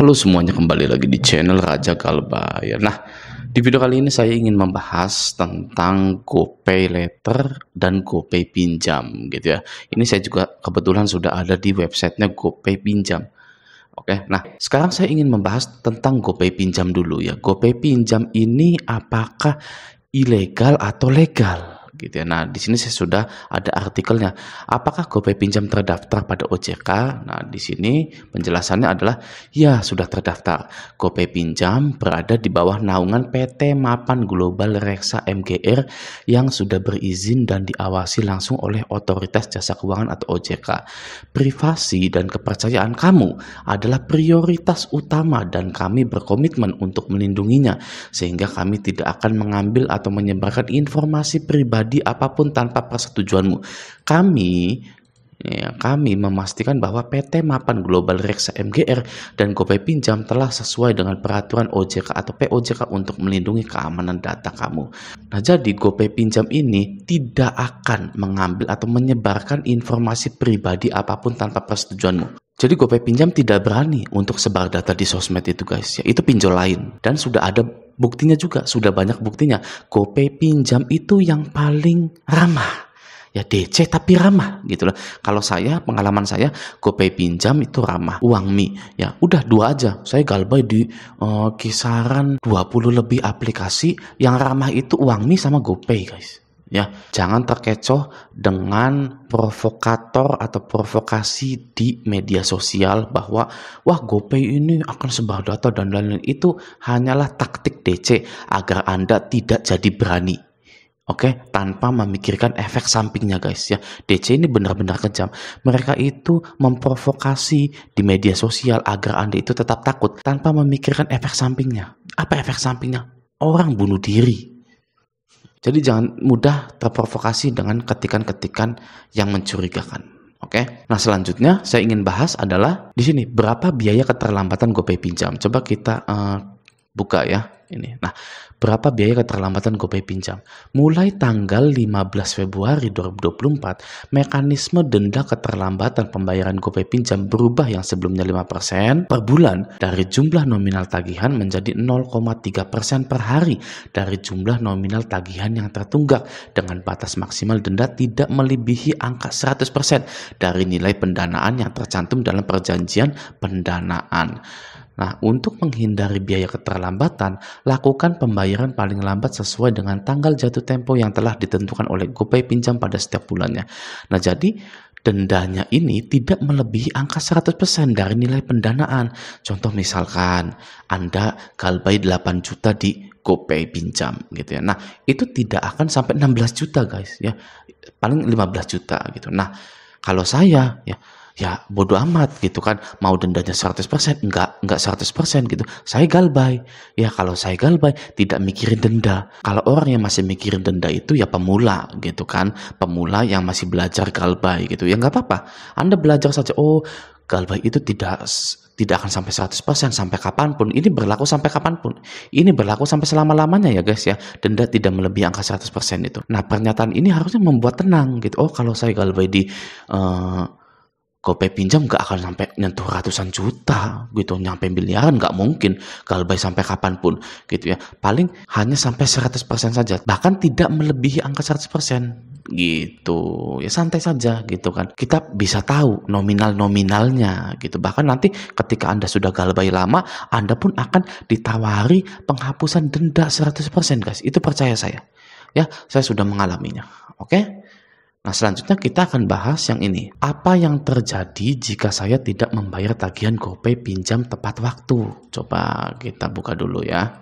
Halo semuanya, kembali lagi di channel Raja Galbay. Nah, di video kali ini saya ingin membahas tentang GoPay Later dan GoPay Pinjam gitu ya. Ini saya juga kebetulan sudah ada di websitenya GoPay Pinjam. Oke, nah sekarang saya ingin membahas tentang GoPay Pinjam dulu ya. GoPay Pinjam ini apakah ilegal atau legal? Gitu ya. Nah, di sini saya sudah ada artikelnya. Apakah GoPay Pinjam terdaftar pada OJK? Nah, di sini penjelasannya adalah ya sudah terdaftar. GoPay Pinjam berada di bawah naungan PT Mapan Global Reksa MGR yang sudah berizin dan diawasi langsung oleh Otoritas Jasa Keuangan atau OJK. Privasi dan kepercayaan kamu adalah prioritas utama dan kami berkomitmen untuk melindunginya, sehingga kami tidak akan mengambil atau menyebarkan informasi pribadi apapun tanpa persetujuanmu. Kami memastikan bahwa PT Mapan Global Reksa MGR dan GoPay Pinjam telah sesuai dengan peraturan OJK atau POJK untuk melindungi keamanan data kamu. Nah, jadi GoPay Pinjam ini tidak akan mengambil atau menyebarkan informasi pribadi apapun tanpa persetujuanmu. Jadi GoPay Pinjam tidak berani untuk sebar data di sosmed itu guys ya. Itu pinjol lain dan sudah ada buktinya juga, sudah banyak buktinya. GoPay Pinjam itu yang paling ramah. Ya DC tapi ramah gitu loh. Kalau saya, pengalaman saya, GoPay Pinjam itu ramah. Uangmi ya udah dua aja. Saya galbay di kisaran 20 lebih aplikasi yang ramah itu Uangmi sama GoPay guys. Ya, jangan terkecoh dengan provokator atau provokasi di media sosial bahwa wah GoPay ini akan sebar data dan lain-lain. Itu hanyalah taktik DC agar Anda tidak jadi berani. Oke, tanpa memikirkan efek sampingnya guys ya. DC ini benar-benar kejam. Mereka itu memprovokasi di media sosial agar Anda itu tetap takut tanpa memikirkan efek sampingnya. Apa efek sampingnya? Orang bunuh diri. Jadi jangan mudah terprovokasi dengan ketikan-ketikan yang mencurigakan. Oke. Nah, selanjutnya saya ingin bahas adalah di sini berapa biaya keterlambatan GoPay Pinjam. Coba kita buka ya ini. Nah, berapa biaya keterlambatan GoPay Pinjam? Mulai tanggal 15 Februari 2024, mekanisme denda keterlambatan pembayaran GoPay Pinjam berubah yang sebelumnya 5% per bulan dari jumlah nominal tagihan menjadi 0,3% per hari dari jumlah nominal tagihan yang tertunggak, dengan batas maksimal denda tidak melebihi angka 100% dari nilai pendanaan yang tercantum dalam perjanjian pendanaan. Nah, untuk menghindari biaya keterlambatan, lakukan pembayaran paling lambat sesuai dengan tanggal jatuh tempo yang telah ditentukan oleh GoPay Pinjam pada setiap bulannya. Nah, jadi dendanya ini tidak melebihi angka 100% dari nilai pendanaan. Contoh misalkan Anda galbay 8 juta di GoPay Pinjam gitu ya. Nah, itu tidak akan sampai 16 juta guys ya. Paling 15 juta gitu. Nah, kalau saya ya bodo amat gitu kan, mau dendanya 100%, enggak 100% gitu. Saya galbay. Ya kalau saya galbay tidak mikirin denda. Kalau orang yang masih mikirin denda itu ya pemula gitu kan. Pemula yang masih belajar galbay gitu. Ya nggak apa-apa. Anda belajar saja. Oh, galbay itu tidak akan sampai 100% sampai kapanpun. Ini berlaku sampai kapanpun. Ini berlaku sampai selama-lamanya ya guys ya. Denda tidak melebihi angka 100% itu. Nah, pernyataan ini harusnya membuat tenang gitu. Oh, kalau saya galbay di GoPay Pinjam nggak akan sampai nyentuh ratusan juta gitu, nyampe miliaran nggak mungkin, galbay sampai kapanpun gitu ya, paling hanya sampai 100% saja, bahkan tidak melebihi angka 100% gitu ya, santai saja gitu kan. Kita bisa tahu nominalnya gitu, bahkan nanti ketika Anda sudah galbay lama, Anda pun akan ditawari penghapusan denda 100% guys, itu percaya saya ya, saya sudah mengalaminya. Oke. Nah, selanjutnya kita akan bahas yang ini. Apa yang terjadi jika saya tidak membayar tagihan GoPay Pinjam tepat waktu? Coba kita buka dulu ya.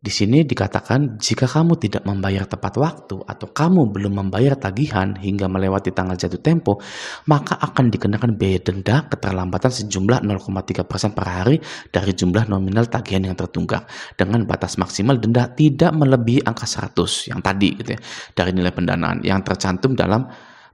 Di sini dikatakan jika kamu tidak membayar tepat waktu atau kamu belum membayar tagihan hingga melewati tanggal jatuh tempo, maka akan dikenakan biaya denda keterlambatan sejumlah 0,3% per hari dari jumlah nominal tagihan yang tertunggak, dengan batas maksimal denda tidak melebihi angka 100 yang tadi gitu ya, dari nilai pendanaan yang tercantum dalam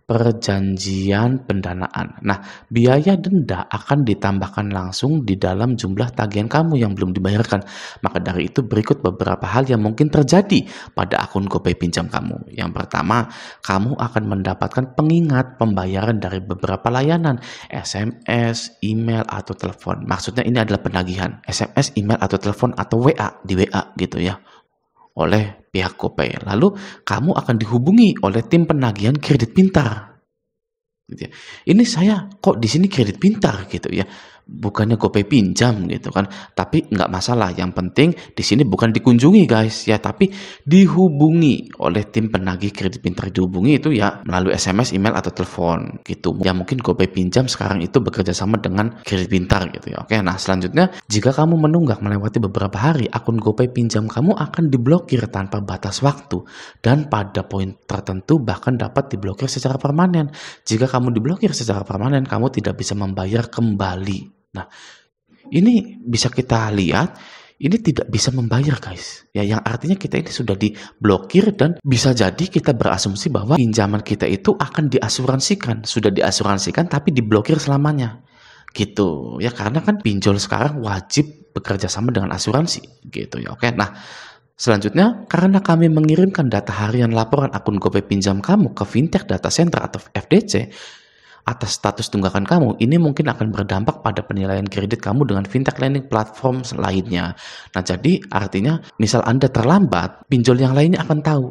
perjanjian pendanaan. Nah, biaya denda akan ditambahkan langsung di dalam jumlah tagihan kamu yang belum dibayarkan. Maka dari itu berikut beberapa hal yang mungkin terjadi pada akun GoPay pinjam kamu. Yang pertama, kamu akan mendapatkan pengingat pembayaran dari beberapa layanan, SMS, email, atau telepon. Maksudnya ini adalah penagihan, SMS, email, atau telepon, atau WA, di WA gitu ya, oleh pihak GoPay. Lalu kamu akan dihubungi oleh tim penagihan kredit pintar. Gitu ya. Ini saya kok di sini kredit pintar gitu ya, bukannya GoPay pinjam gitu kan. Tapi nggak masalah, yang penting di sini bukan dikunjungi guys ya, tapi dihubungi oleh tim penagih kredit pintar. Dihubungi itu ya melalui SMS, email, atau telepon gitu. Ya mungkin GoPay pinjam sekarang itu bekerja sama dengan kredit pintar gitu ya. Oke, nah selanjutnya, jika kamu menunggak melewati beberapa hari, akun GoPay pinjam kamu akan diblokir tanpa batas waktu, dan pada poin tertentu bahkan dapat diblokir secara permanen. Jika kamu diblokir secara permanen, kamu tidak bisa membayar kembali. Nah, ini bisa kita lihat, ini tidak bisa membayar guys. Ya, yang artinya kita ini sudah diblokir, dan bisa jadi kita berasumsi bahwa pinjaman kita itu akan diasuransikan. Sudah diasuransikan tapi diblokir selamanya. Gitu ya, karena kan pinjol sekarang wajib bekerja sama dengan asuransi gitu ya. Oke, nah selanjutnya, karena kami mengirimkan data harian laporan akun GoPay pinjam kamu ke Fintech Data Center atau FDC atas status tunggakan kamu, ini mungkin akan berdampak pada penilaian kredit kamu dengan fintech lending platform lainnya. Nah, jadi artinya misal Anda terlambat, pinjol yang lainnya akan tahu.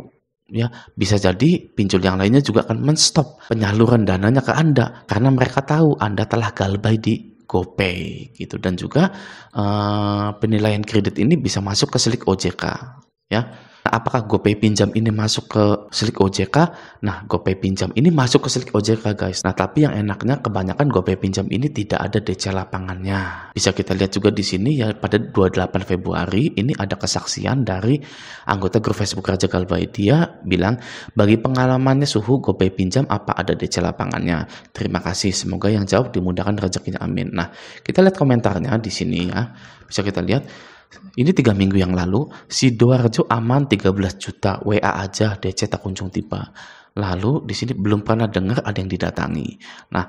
Ya, bisa jadi pinjol yang lainnya juga akan menstop penyaluran dananya ke Anda karena mereka tahu Anda telah galbay di GoPay gitu. Dan juga penilaian kredit ini bisa masuk ke Slik OJK ya. Nah, apakah GoPay pinjam ini masuk ke Slik OJK? Nah, GoPay pinjam ini masuk ke Slik OJK guys. Nah, tapi yang enaknya kebanyakan GoPay pinjam ini tidak ada DC lapangannya. Bisa kita lihat juga di sini ya, pada 28 Februari ini ada kesaksian dari anggota grup Facebook Raja Galbay. Dia bilang, bagi pengalamannya suhu GoPay pinjam apa ada DC lapangannya. Terima kasih, semoga yang jauh dimudahkan rezekinya, amin. Nah, kita lihat komentarnya di sini ya. Bisa kita lihat. Ini 3 minggu yang lalu, Sidoarjo aman 13 juta, WA aja, DC tak kunjung tiba. Lalu di sini belum pernah dengar ada yang didatangi. Nah,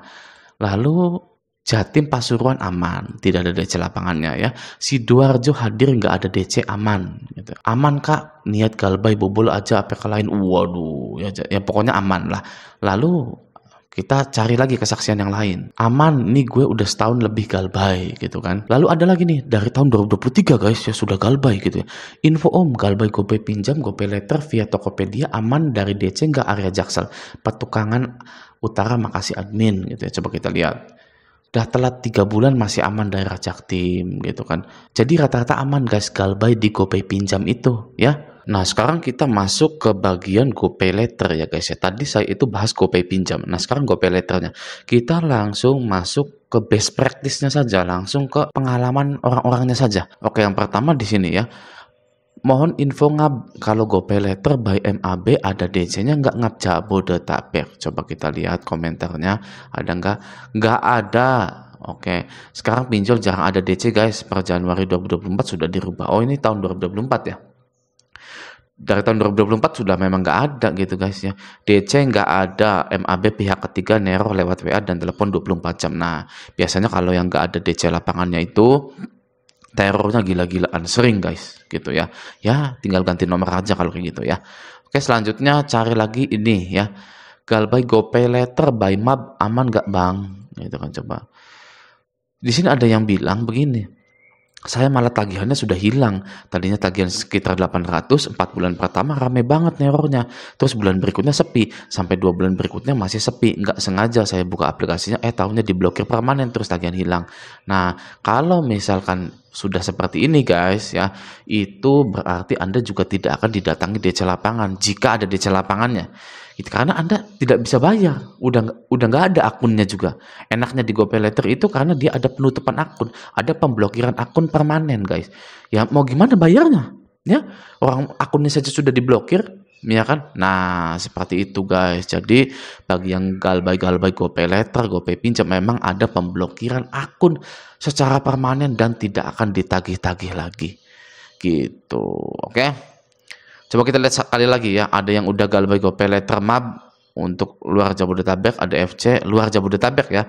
lalu Jatim Pasuruan aman, tidak ada DC lapangannya ya. Sidoarjo hadir nggak ada DC, aman. Gitu. Aman kak, niat galbay bobol aja APK lain, waduh, ya pokoknya aman lah. Lalu kita cari lagi kesaksian yang lain. Aman, nih gue udah setahun lebih galbay gitu kan. Lalu ada lagi nih dari tahun 2023 guys ya sudah galbay gitu ya. Info om, galbay GoPay pinjam, GoPay letter via Tokopedia aman dari DC nggak area Jaksel. Petukangan Utara makasih admin gitu ya. Coba kita lihat. Udah telat 3 bulan masih aman daerah Jaktim gitu kan. Jadi rata-rata aman guys galbay di GoPay pinjam itu ya. Nah, sekarang kita masuk ke bagian GoPay letter ya guys ya. Tadi saya itu bahas GoPay pinjam. Nah, sekarang GoPay letternya. Kita langsung masuk ke best practice-nya saja, langsung ke pengalaman orang-orangnya saja. Oke, yang pertama di sini ya. Mohon info ngab, kalau GoPay letter by MAB ada DC-nya nggak ngab Jabodetabek? Coba kita lihat komentarnya, ada nggak? Nggak ada. Oke, sekarang pinjol jarang ada DC guys. Per Januari 2024 sudah dirubah. Oh, ini tahun 2024 ya. Dari tahun 2024 sudah memang nggak ada gitu guys ya. DC nggak ada, MAB pihak ketiga neror lewat WA dan telepon 24 jam. Nah, biasanya kalau yang nggak ada DC lapangannya itu terornya gila-gilaan, sering guys gitu ya. Ya, tinggal ganti nomor aja kalau kayak gitu ya. Oke, selanjutnya cari lagi ini ya. Galbay GoPay letter by MAB aman nggak bang? Gitu kan, coba. Di sini ada yang bilang begini. Saya malah tagihannya sudah hilang. Tadinya tagihan sekitar 800, 4 bulan pertama rame banget nerornya. Terus bulan berikutnya sepi, sampai 2 bulan berikutnya masih sepi. Nggak sengaja saya buka aplikasinya, tahunya diblokir permanen, terus tagihan hilang. Nah, kalau misalkan sudah seperti ini guys ya, itu berarti Anda juga tidak akan didatangi DC lapangan jika ada DC lapangannya. Gitu, karena Anda tidak bisa bayar, udah nggak ada akunnya juga. Enaknya di GoPay letter itu karena dia ada penutupan akun, ada pemblokiran akun permanen guys. Ya mau gimana bayarnya? Ya orang akunnya saja sudah diblokir, ya kan? Nah seperti itu guys. Jadi bagi yang galbay GoPay letter, GoPay pinjam memang ada pemblokiran akun secara permanen dan tidak akan ditagih-tagih lagi. Gitu, oke? Coba kita lihat sekali lagi ya, ada yang udah galbay GoPay letter MAB untuk luar Jabodetabek ada FC luar Jabodetabek ya.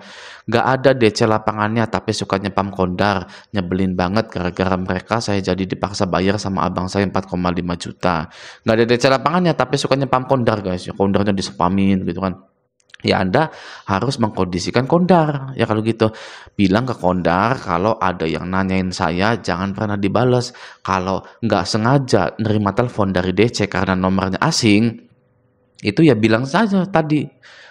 Nggak ada DC lapangannya tapi sukanya pam kondar. Nyebelin banget gara-gara mereka saya jadi dipaksa bayar sama abang saya 4,5 juta. Nggak ada DC lapangannya tapi sukanya pam kondar guys. Ya kondarnya disepamin gitu kan. Ya Anda harus mengkondisikan kondar. Ya kalau gitu, bilang ke kondar kalau ada yang nanyain saya jangan pernah dibales. Kalau nggak sengaja nerima telepon dari DC karena nomornya asing, itu ya bilang saja tadi,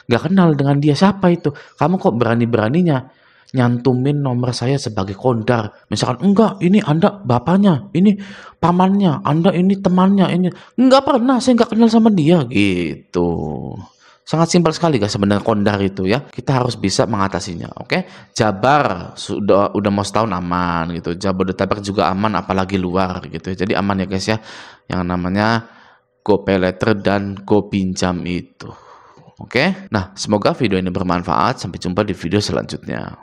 nggak kenal dengan dia siapa itu. Kamu kok berani-beraninya nyantumin nomor saya sebagai kondar. Misalkan, enggak, ini Anda bapaknya, ini pamannya, Anda ini temannya, ini. Nggak pernah, saya nggak kenal sama dia, gitu. Sangat simpel sekali guys sebenarnya kondar itu ya. Kita harus bisa mengatasinya, oke? Jabar udah mau setahun aman gitu. Jabodetabek juga aman apalagi luar gitu. Jadi aman ya guys ya. Yang namanya GoPayLater dan GoPinjam itu. Oke? Nah, semoga video ini bermanfaat. Sampai jumpa di video selanjutnya.